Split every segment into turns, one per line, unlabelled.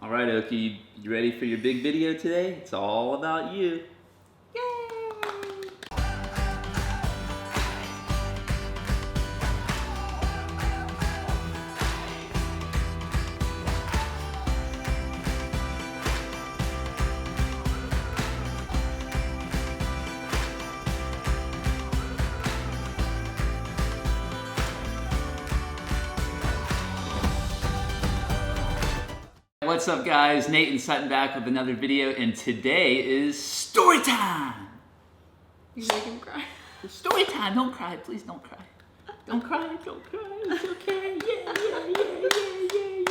All right, Oki, you ready for your big video today? It's all about you. What's up, guys? Nate and Sutton back with another video, and today is story time.
You make him cry.
Story time. Don't cry, please. Don't cry. Don't cry. Don't cry. It's okay. Yeah.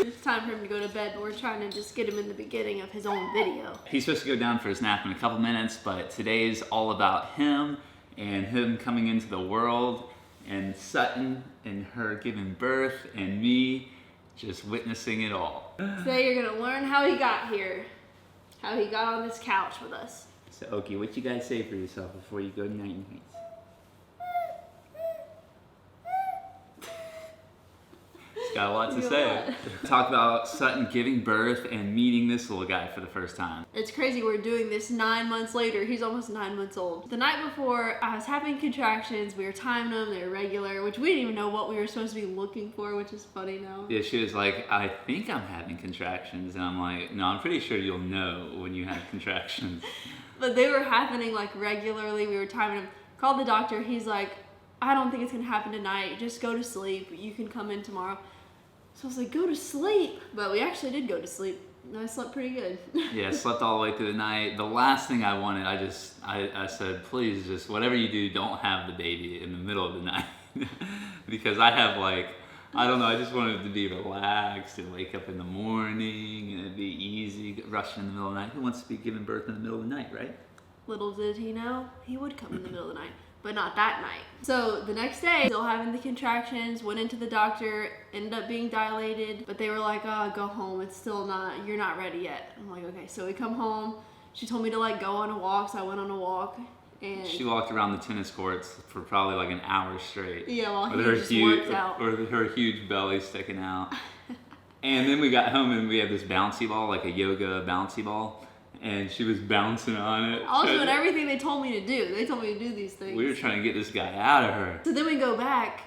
It's time for him to go to bed, but we're trying to just get him in the beginning of his own video.
He's supposed to go down for his nap in a couple minutes, but today's all about him and him coming into the world, and Sutton and her giving birth, and me just witnessing it all.
Today you're gonna learn how he got here, how he got on this couch with us.
So, Oki, what you guys say for yourself before you go night-nights? He's got a lot to say. Talk about Sutton giving birth and meeting this little guy for the first time.
It's crazy, we're doing this 9 months later. He's almost 9 months old. The night before, I was having contractions. We were timing them, they were regular, which we didn't even know what we were supposed to be looking for, which is funny now.
Yeah, she was like, I think I'm having contractions. And I'm like, no, I'm pretty sure you'll know when you have contractions.
But they were happening like regularly. We were timing them. Called the doctor. He's like, I don't think it's gonna happen tonight. Just go to sleep. You can come in tomorrow. So I was like, go to sleep. But we actually did go to sleep. And I slept pretty good.
Yeah, slept all the way through the night. The last thing I wanted, I said, please, just whatever you do, don't have the baby in the middle of the night. Because I have like, I don't know, I just wanted it to be relaxed and wake up in the morning and it'd be easy, rushing in the middle of the night. Who wants to be giving birth in the middle of the night, right?
Little did he know, he would come in the middle of the night. But not that night. So the next day, still having the contractions, went into the doctor, ended up being dilated, but they were like, oh, go home, it's still not, you're not ready yet. I'm like, okay, so we come home, she told me to like go on a walk, so I went on a walk, and
she walked around the tennis courts for probably like an hour straight.
Yeah, while he just worked out.
With her huge belly sticking out. And then we got home and we had this bouncy ball, like a yoga bouncy ball. And she was bouncing on it.
I was doing everything they told me to do. They told me to do these things.
We were trying to get this guy out of her.
So then we go back.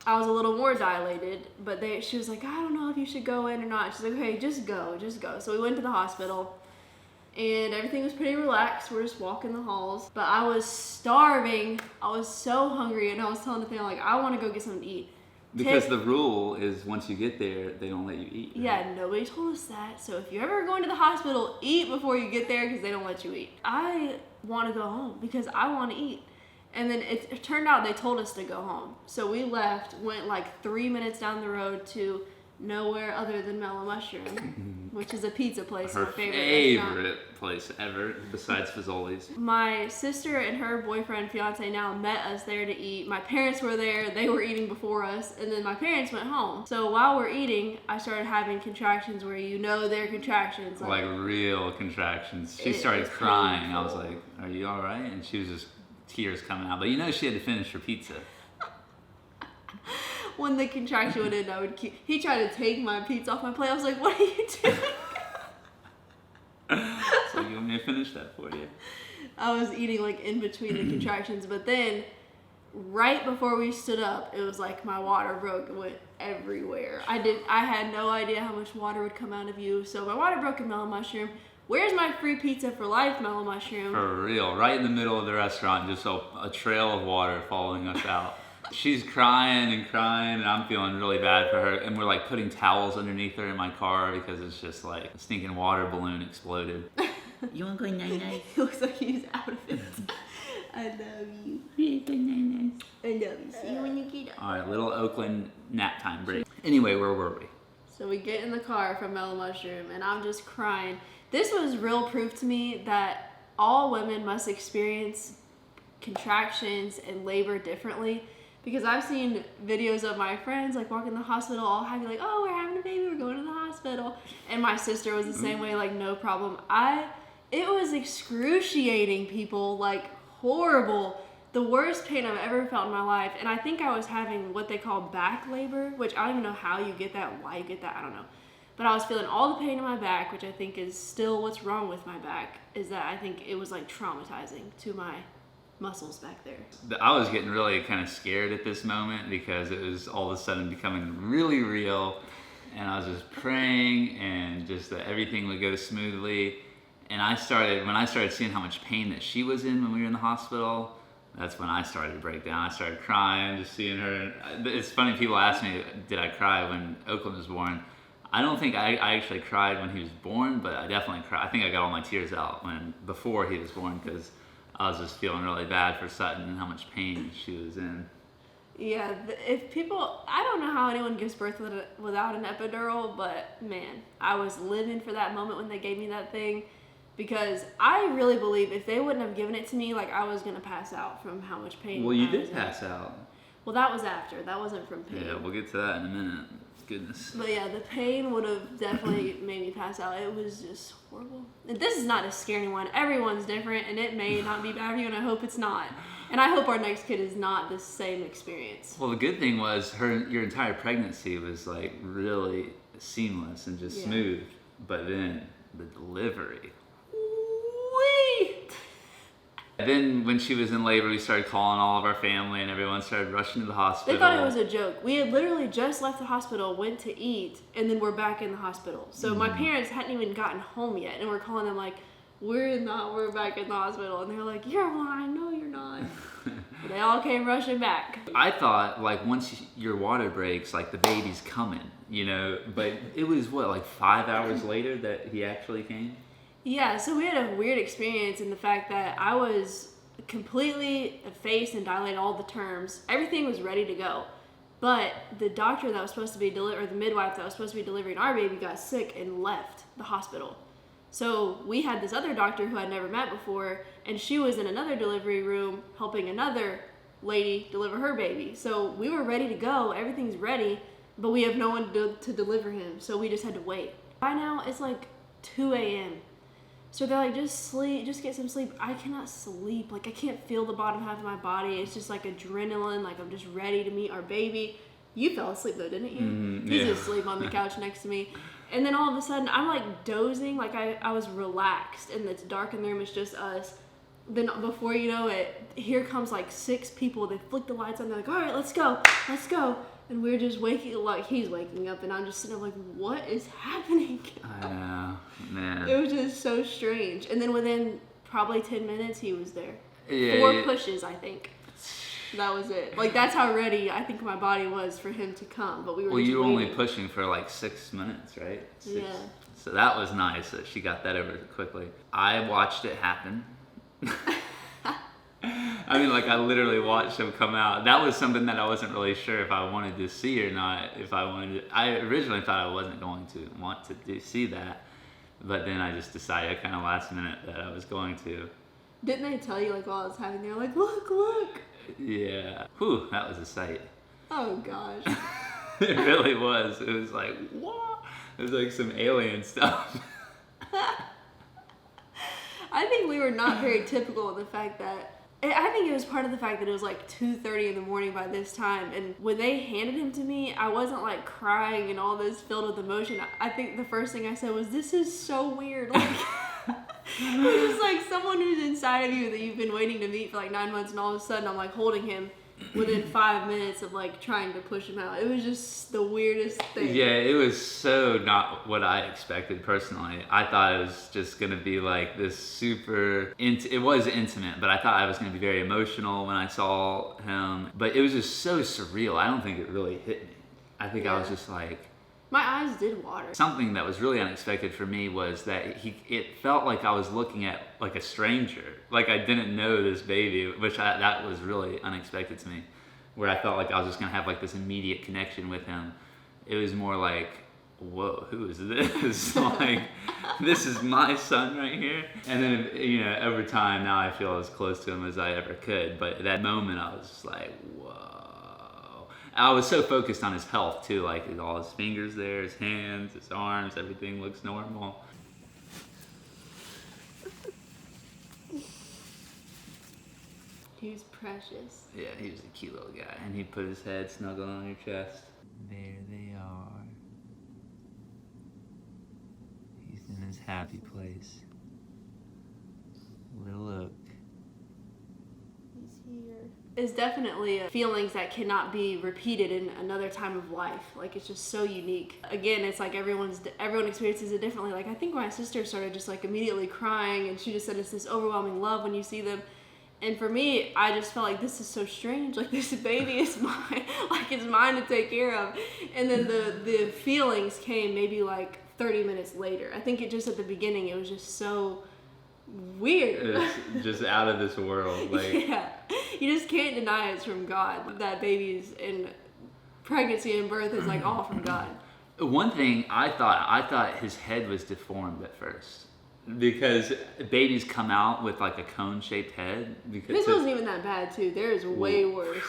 I was a little more dilated, but she was like, I don't know if you should go in or not. She's like, okay, just go. So we went to the hospital, and everything was pretty relaxed. We're just walking the halls. But I was starving. I was so hungry, and I was telling Nathaniel, like, I want to go get something to eat.
Because the rule is once you get there, they don't let you eat. Right?
Yeah, nobody told us that. So if you're ever going to the hospital, eat before you get there because they don't let you eat. I want to go home because I want to eat. And then it turned out they told us to go home. So we left, went like 3 minutes down the road to nowhere other than Mellow Mushroom, which is a pizza place.
Her
my favorite
place ever, besides Fazoli's.
My sister and her boyfriend, fiance now, met us there to eat. My parents were there. They were eating before us, and then my parents went home. So while we're eating, I started having contractions where you know they're contractions.
Like real contractions. She started crying. Painful. I was like, are you all right? And she was just tears coming out. But you know she had to finish her pizza.
When the contraction went in, he tried to take my pizza off my plate. I was like, what are you doing?
So you want me to finish that for you?
I was eating like in between the contractions, but then right before we stood up, it was like my water broke and went everywhere. I had no idea how much water would come out of you. So my water broke in Mellow Mushroom. Where's my free pizza for life, Mellow Mushroom?
For real, right in the middle of the restaurant, just a trail of water following us out. She's crying, and I'm feeling really bad for her. And we're like putting towels underneath her in my car because it's just like a stinking water balloon exploded. You want to go night-night?
It looks like he's out of it. I love you.
Good night-night.
I love you. See you when you get up.
All right, little Oakland nap time break. Anyway, where were we?
So we get in the car from Mellow Mushroom, and I'm just crying. This was real proof to me that all women must experience contractions and labor differently. Because I've seen videos of my friends like walking in the hospital all happy, like, oh, we're having a baby, we're going to the hospital. And my sister was the same way, like, no problem. It was excruciating, people, like horrible. The worst pain I've ever felt in my life. And I think I was having what they call back labor, which I don't even know how you get that, why you get that, I don't know. But I was feeling all the pain in my back, which I think is still what's wrong with my back, is that I think it was like traumatizing to my muscles back there.
I was getting really kind of scared at this moment because it was all of a sudden becoming really real, and I was just praying and just that everything would go smoothly. And when I started seeing how much pain that she was in when we were in the hospital, that's when I started to break down. I started crying, just seeing her. It's funny, people ask me, did I cry when Oakland was born? I don't think I actually cried when he was born, but I definitely cried. I think I got all my tears out before he was born, because I was just feeling really bad for Sutton and how much pain she was in.
Yeah, I don't know how anyone gives birth without an epidural, but man, I was living for that moment when they gave me that thing, because I really believe if they wouldn't have given it to me, like, I was gonna pass out from how much pain.
Well, you did pass out.
Well, that was after. That wasn't from pain.
Yeah, we'll get to that in a minute. Goodness.
But yeah, the pain would have definitely made me pass out. It was just horrible. And this is not to scare anyone. Everyone's different, and it may not be bad for you, and I hope it's not. And I hope our next kid is not the same experience.
Well, the good thing was your entire pregnancy was like really seamless and just smooth. But then the delivery.
Wee!
Then when she was in labor, we started calling all of our family, and everyone started rushing to the hospital.
They thought it was a joke. We had literally just left the hospital, went to eat, and then we're back in the hospital. So my parents hadn't even gotten home yet, and we're calling them like, we're back in the hospital. And they're like, you're lying. No, you're not. But they all came rushing back.
I thought, like, once your water breaks, like, the baby's coming, but it was, like 5 hours later that he actually came?
Yeah, so we had a weird experience in the fact that I was completely effaced and dilated all the terms. Everything was ready to go. But the doctor that was supposed to be or the midwife that was supposed to be delivering our baby got sick and left the hospital. So we had this other doctor who I'd never met before, and she was in another delivery room helping another lady deliver her baby. So we were ready to go, everything's ready, but we have no one to deliver him, so we just had to wait. By now, it's like 2 a.m. So they're like, just sleep, just get some sleep. I cannot sleep. Like, I can't feel the bottom half of my body. It's just like adrenaline. Like, I'm just ready to meet our baby. You fell asleep though, didn't you? He's asleep on the couch next to me. And then all of a sudden, I'm like dozing. Like, I was relaxed, and it's dark in the room. It's just us. Then before you know it, here comes like 6 people. They flick the lights on. They're like, all right, let's go. Let's go. And we're just he's waking up, and I'm just sitting there like, what is happening?
I know, man.
It was just so strange. And then within probably 10 minutes, he was there.
Yeah,
4 pushes, I think. That was it. Like, that's how ready I think my body was for him to come. But we were
you were
waiting.
only pushing for like 6 minutes, right? 6.
Yeah.
So that was nice that she got that over quickly. I watched it happen. I mean, like, I literally watched him come out. That was something that I wasn't really sure if I wanted to see or not. I originally thought I wasn't going to want to see that, but then I just decided kind of last minute that I was going to.
Didn't they tell you, like, while I was having, they're like, look.
Yeah. Whew, that was a sight.
Oh, gosh.
It really was. It was like, what? It was like some alien stuff.
I think we were not very typical in the fact that, I think it was part of the fact that it was like 2:30 in the morning by this time, and when they handed him to me, I wasn't like crying and all this filled with emotion. I think the first thing I said was, this is so weird. Like, it was like someone who's inside of you that you've been waiting to meet for like 9 months, and all of a sudden I'm like holding him within 5 minutes of like trying to push him out. It was just the weirdest thing.
Yeah, it was so not what I expected personally. I thought it was just gonna be like this super, it was intimate, but I thought I was gonna be very emotional when I saw him. But it was just so surreal. I don't think it really hit me. I think I was just like,
my eyes did water.
Something that was really unexpected for me was that it felt like I was looking at like a stranger. Like I didn't know this baby, which that was really unexpected to me. Where I felt like I was just gonna have like this immediate connection with him. It was more like, whoa, who is this? Like, this is my son right here. And then, over time, now I feel as close to him as I ever could. But at that moment, I was just like, whoa. I was so focused on his health too, like all his fingers there, his hands, his arms, everything looks normal.
He was precious.
Yeah, he was a cute little guy, and he put his head snuggled on your chest. There they are. his happy place. Little Oak.
He's here. It's definitely feelings that cannot be repeated in another time of life. Like, it's just so unique. Again, it's like everyone experiences it differently. Like, I think my sister started just like immediately crying, and she just said it's this overwhelming love when you see them. And for me, I just felt like this is so strange. Like, this baby is mine. Like, it's mine to take care of. And then the feelings came maybe like 30 minutes later. I think it just at the beginning, it was just so weird.
It's just out of this world. Like,
yeah, you just can't deny it's from God. That baby's in pregnancy and birth is like all from God.
One thing I thought his head was deformed at first, because babies come out with like a cone-shaped head. Because
this wasn't even that bad too. There is way worse.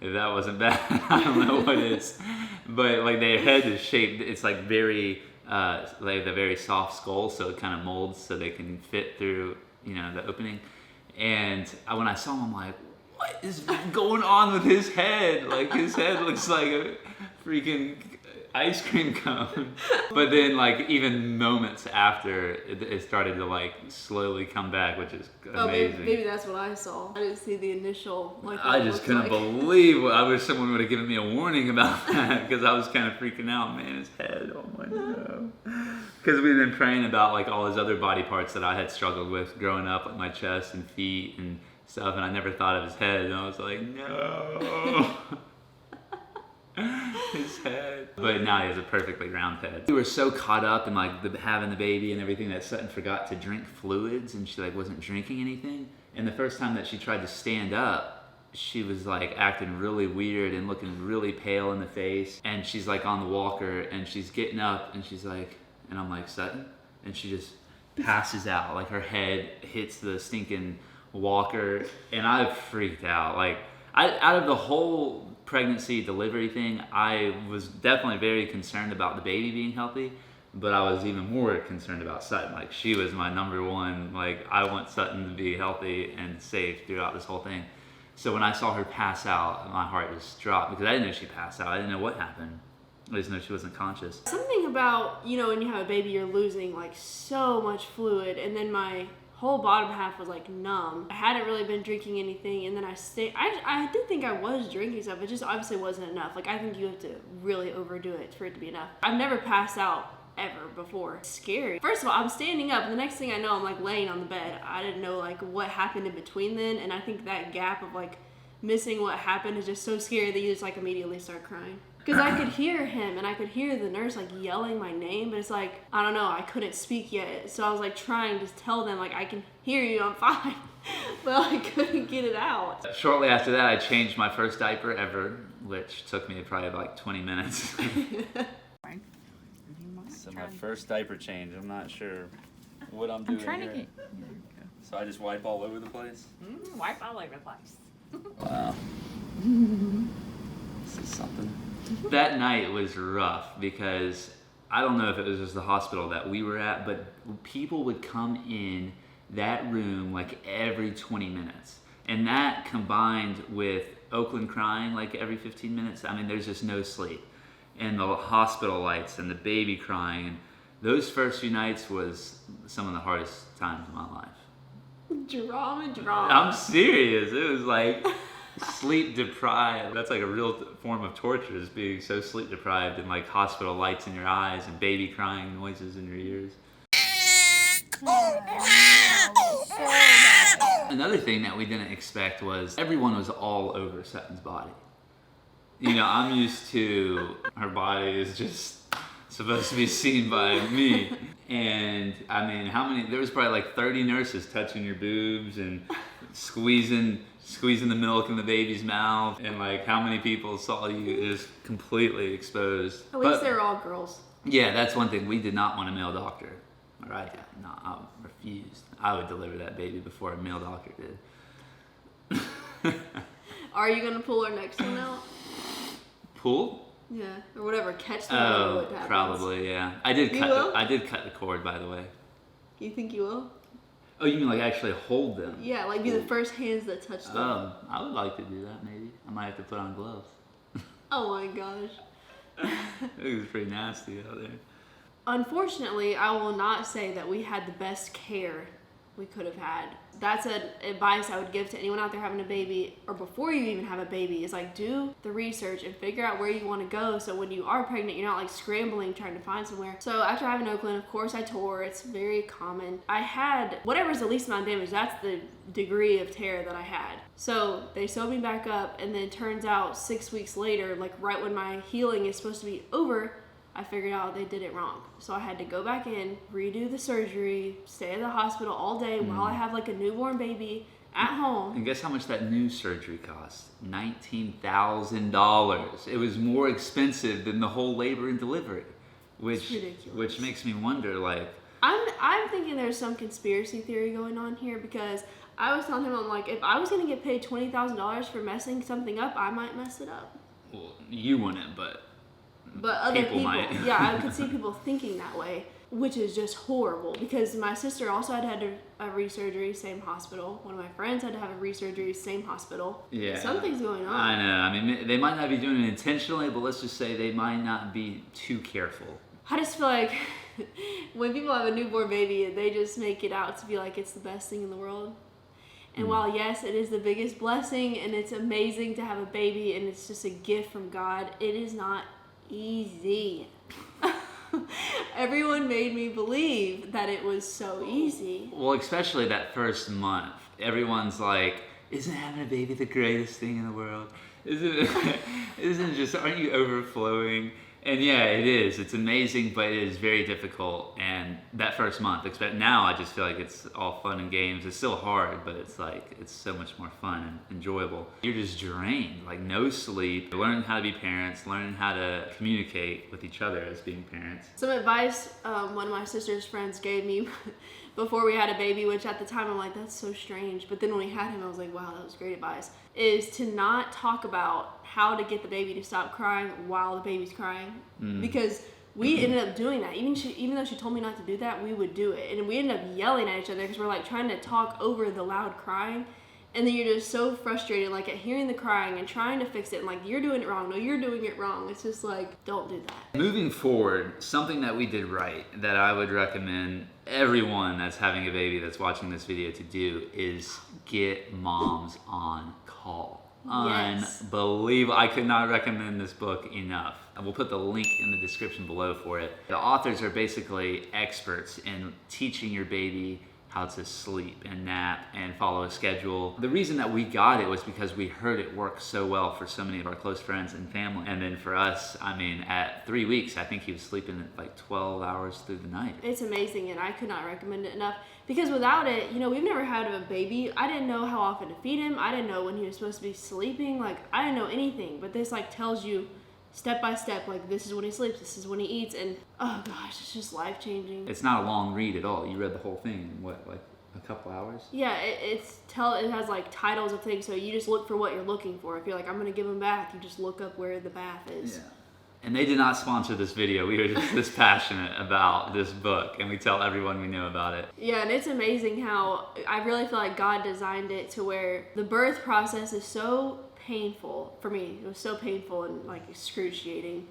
If that wasn't bad, I don't know what is. But like their head is shaped. It's like very like a very soft skull, so it kind of molds so they can fit through, you know, the opening. And when I saw him, I'm like, what is going on with his head? Like, his head looks like a freaking ice cream cone. But then, like, even moments after, it started to like slowly come back, which is amazing.
Oh, maybe that's what I saw. I didn't see the initial. Like,
I just couldn't believe. I wish someone would have given me a warning about that, because I was kind of freaking out. Man, his head. Oh my god. Because we've been praying about like all his other body parts that I had struggled with growing up, like my chest and feet and stuff, and I never thought of his head. And I was like, no. His head. But now he has a perfectly round head. We were so caught up in like having the baby and everything that Sutton forgot to drink fluids, and she like wasn't drinking anything. And the first time that she tried to stand up, she was like acting really weird and looking really pale in the face. And she's like on the walker, and she's getting up, and she's like, and I'm like, Sutton? And she just passes out. Like her head hits the stinking walker, and I freaked out. Like, out of the whole pregnancy delivery thing, I was definitely very concerned about the baby being healthy, but I was even more concerned about Sutton. Like, she was my number one. Like, I want Sutton to be healthy and safe throughout this whole thing. So when I saw her pass out, my heart just dropped, because I didn't know she passed out. I didn't know what happened. I just know she wasn't conscious. Something
about, you know, when you have a baby, you're losing like so much fluid, and then my whole bottom half was like numb. I hadn't really been drinking anything, and then I did think I was drinking stuff. It just obviously wasn't enough. Like, I think you have to really overdo it for it to be enough. I've never passed out ever before. It's scary. First of all, I'm standing up, and the next thing I know, I'm like laying on the bed. I didn't know like what happened in between then, and I think that gap of like missing what happened is just so scary that you just like immediately start crying. Because I could hear him, and I could hear the nurse like yelling my name, but it's like, I don't know, I couldn't speak yet. So I was like trying to tell them like, I can hear you, I'm fine. But I couldn't get it out.
Shortly after that, I changed my first diaper ever, which took me probably like 20 minutes. So my first diaper change, I'm not sure what I'm doing here. So I just wipe all over the place?
Wipe all over the place.
Wow. This is something. That night was rough, because I don't know if it was just the hospital that we were at, but people would come in that room like every 20 minutes. And that combined with Oakland crying like every 15 minutes, I mean, there's just no sleep. And the hospital lights and the baby crying. And those first few nights was some of the hardest times of my life.
Drama.
I'm serious. It was like sleep deprived. That's like a real form of torture, is being so sleep deprived, and like hospital lights in your eyes and baby crying noises in your ears. Another thing that we didn't expect was everyone was all over Sutton's body. You know, I'm used to her body is just supposed to be seen by me. And I mean, there was probably like 30 nurses touching your boobs and squeezing the milk in the baby's mouth. And like, how many people saw you just completely exposed?
At least they were all girls.
Yeah, that's one thing. We did not want a male doctor. All right? No, I refused. I would deliver that baby before a male doctor did.
Are you going to pull our next one out?
Pull?
Yeah, or whatever. Catch them. Oh, what happens.
Probably, yeah. I did cut the cord, by the way.
You think you will?
Oh, you mean like actually hold them?
Yeah, like be the first hands that touch them.
I would like to do that, maybe. I might have to put on gloves.
Oh my gosh.
It was pretty nasty out there.
Unfortunately, I will not say that we had the best care we could have had. That's an advice I would give to anyone out there having a baby, or before you even have a baby, is like, do the research and figure out where you want to go, so when you are pregnant, you're not like scrambling trying to find somewhere. So after having Oakland, of course I tore. It's very common. I had whatever's the least amount of damage. That's the degree of tear that I had. So they sewed me back up, and then turns out 6 weeks later, like right when my healing is supposed to be over, I figured out they did it wrong. So I had to go back in, redo the surgery, stay at the hospital all day while I have like a newborn baby at home.
And guess how much that new surgery cost? $19,000. It was more expensive than the whole labor and delivery, which makes me wonder, like,
I'm thinking there's some conspiracy theory going on here, because I was telling him, I'm like, if I was gonna get paid $20,000 for messing something up, I might mess it up.
well, you wouldn't, but
Other people
might.
Yeah, I could see people thinking that way, which is just horrible, because my sister also had a resurgery, same hospital. One of my friends had to have a resurgery, same hospital.
Yeah.
Something's going on.
I know. I mean, they might not be doing it intentionally, but let's just say they might not be too careful.
I just feel like when people have a newborn baby, they just make it out to be like it's the best thing in the world. And while yes, it is the biggest blessing and it's amazing to have a baby and it's just a gift from God, it is not easy. Everyone made me believe that it was so easy.
Well, especially that first month. Everyone's like, isn't having a baby the greatest thing in the world? Isn't it just, aren't you overflowing? And yeah, it is. It's amazing, but it is very difficult. And that first month, now I just feel like it's all fun and games. It's still hard, but it's like, it's so much more fun and enjoyable. You're just drained, like no sleep, learning how to be parents, learning how to communicate with each other as being parents.
Some advice one of my sister's friends gave me before we had a baby, which at the time I'm like, that's so strange. But then when we had him, I was like, wow, that was great advice, is to not talk about how to get the baby to stop crying while the baby's crying. Because we ended up doing that. Even though she told me not to do that, we would do it. And we ended up yelling at each other because we're like trying to talk over the loud crying. And then you're just so frustrated, like at hearing the crying and trying to fix it. And like, you're doing it wrong. No, you're doing it wrong. It's just like, don't do that.
Moving forward, something that we did right that I would recommend everyone that's having a baby that's watching this video to do is get moms on call.
Yes.
Unbelievable. I could not recommend this book enough. And we'll put the link in the description below for it. The authors are basically experts in teaching your baby how to sleep and nap and follow a schedule. The reason that we got it was because we heard it work so well for so many of our close friends and family. And then for us, I mean, at 3 weeks, I think he was sleeping like 12 hours through the night.
It's amazing, and I could not recommend it enough. Because without it, we've never had a baby. I didn't know how often to feed him. I didn't know when he was supposed to be sleeping. Like, I didn't know anything. But this like tells you step by step, like this is when he sleeps, this is when he eats, and oh gosh, it's just life changing.
It's not a long read at all. You read the whole thing in what, like a couple hours?
Yeah, it has like titles of things, so you just look for what you're looking for. If you're like, I'm gonna give him bath, you just look up where the bath is.
Yeah. And they did not sponsor this video. We were just this passionate about this book, and we tell everyone we know about it.
Yeah, and it's amazing how I really feel like God designed it to where the birth process is so painful for me. It was so painful and like excruciating.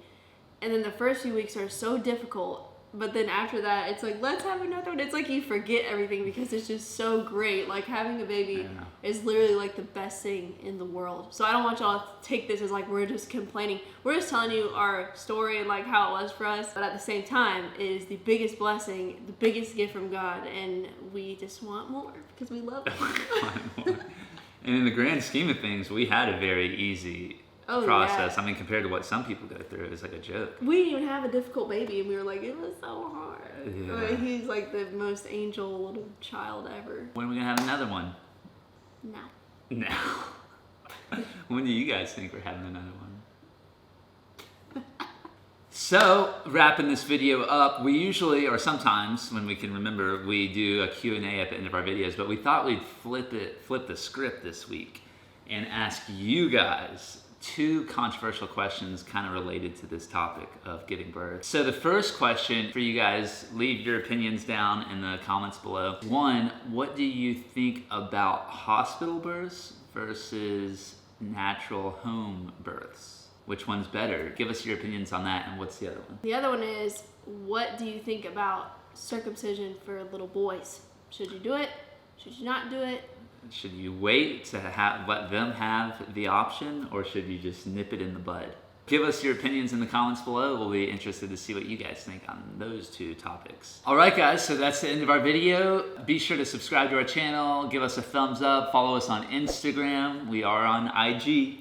And then the first few weeks are so difficult. But then after that, it's like, let's have another one. It's like you forget everything because it's just so great. Like having a baby is literally like the best thing in the world. So I don't want y'all to take this as like we're just complaining. We're just telling you our story and like how it was for us. But at the same time, it is the biggest blessing, the biggest gift from God. And we just want more because we love it.
And in the grand scheme of things, we had a very easy process.
Yeah.
I mean, compared to what some people go through, it was like a joke.
We didn't even have a difficult baby, and we were like, it was so hard.
Yeah.
But he's like the most angel little child ever.
When are we gonna have another one?
No.
When do you guys think we're having another one? So, wrapping this video up, we usually, or sometimes when we can remember, we do a Q&A at the end of our videos, but we thought we'd flip the script this week and ask you guys 2 controversial questions kind of related to this topic of giving birth. So the first question for you guys, leave your opinions down in the comments below. 1, what do you think about hospital births versus natural home births? Which one's better? Give us your opinions on that, and what's the other one?
The other one is, what do you think about circumcision for little boys? Should you do it? Should you not do it?
Should you wait to let them have the option, or should you just nip it in the bud? Give us your opinions in the comments below. We'll be interested to see what you guys think on those two topics. All right, guys, so that's the end of our video. Be sure to subscribe to our channel, give us a thumbs up, follow us on Instagram. We are on IG.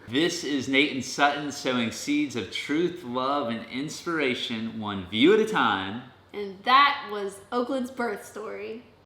This is Nate and Sutton sowing seeds of truth, love, and inspiration, one view at a time.
And that was Oakland's birth story.